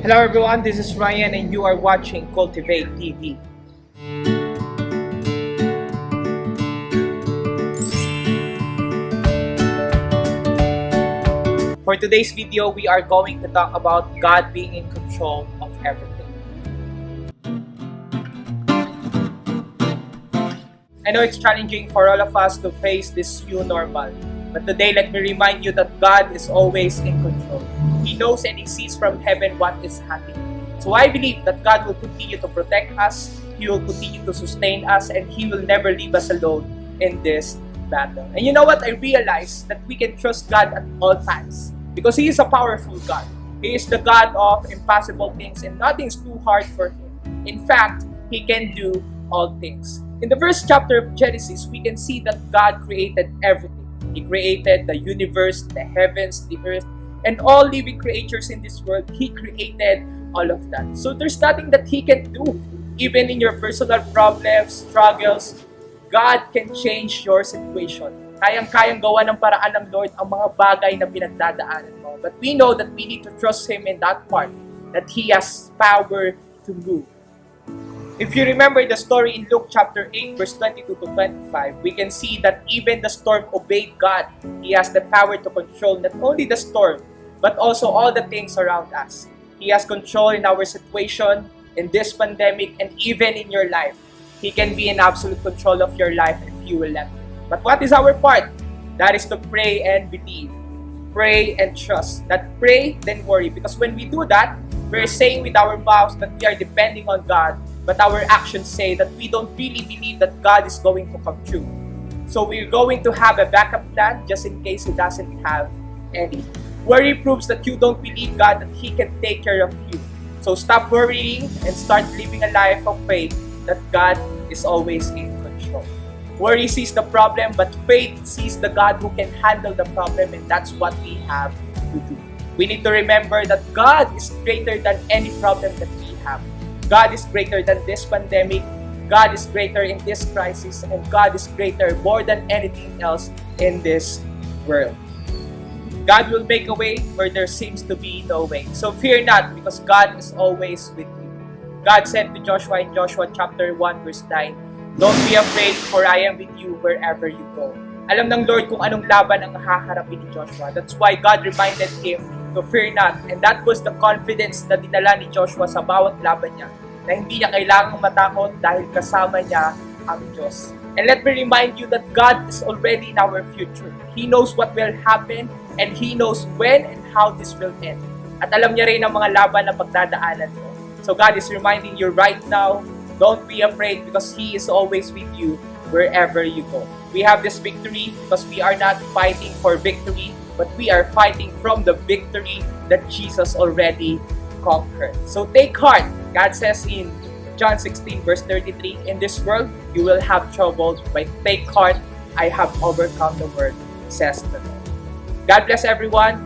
Hello everyone, this is Ryan and you are watching Cultivate TV. For today's video, we are going to talk about God being in control of everything. I know it's challenging for all of us to face this new normal, but today let me remind you that God is always in control. He knows and He sees from heaven what is happening. So I believe that God will continue to protect us, He will continue to sustain us, and He will never leave us alone in this battle. And you know what? I realized that we can trust God at all times because He is a powerful God. He is the God of impossible things and nothing's too hard for Him. In fact, He can do all things. In the first chapter of Genesis, we can see that God created everything. He created the universe, the heavens, the earth, and all living creatures in this world. He created all of that. So there's nothing that He can do. Even in your personal problems, struggles, God can change your situation. Kayang-kayang gawa ng paraan ng Lord ang mga bagay na pinagdadaanan mo. But we know that we need to trust Him in that part, that He has power to move. If you remember the story in Luke chapter 8, verse 22 to 25, we can see that even the storm obeyed God. He has the power to control not only the storm, but also all the things around us. He has control in our situation, in this pandemic, and even in your life. He can be in absolute control of your life if you will let Him. But what is our part? That is to pray and believe. Pray and trust. Not pray, then worry. Because when we do that, we're saying with our mouths that we are depending on God, but our actions say that we don't really believe that God is going to come true. So we're going to have a backup plan just in case He doesn't have any. Worry proves that you don't believe God, that He can take care of you. So stop worrying and start living a life of faith that God is always in control. Worry sees the problem, but faith sees the God who can handle the problem, and that's what we have to do. We need to remember that God is greater than any problem that we have. God is greater than this pandemic. God is greater in this crisis, and God is greater more than anything else in this world. God will make a way where there seems to be no way. So fear not, because God is always with you. God said to Joshua in Joshua chapter 1 verse 9, "Don't be afraid, for I am with you wherever you go." Alam ng Lord kung anong laban ang haharapin ni Joshua. That's why God reminded him to fear not. And that was the confidence na dinala ni Joshua sa bawat laban niya, na hindi niya kailangang matakot dahil kasama niya ang Diyos. And let me remind you that God is already in our future. He knows what will happen, and He knows when and how this will end. At alam niya rin ang mga laban na pagdadaanan mo. So God is reminding you right now, don't be afraid because He is always with you wherever you go. We have this victory because we are not fighting for victory, but we are fighting from the victory that Jesus already conquered. So take heart. God says in John 16 verse 33, "In this world you will have trouble, but take heart, I have overcome the world," says the Lord. God bless everyone.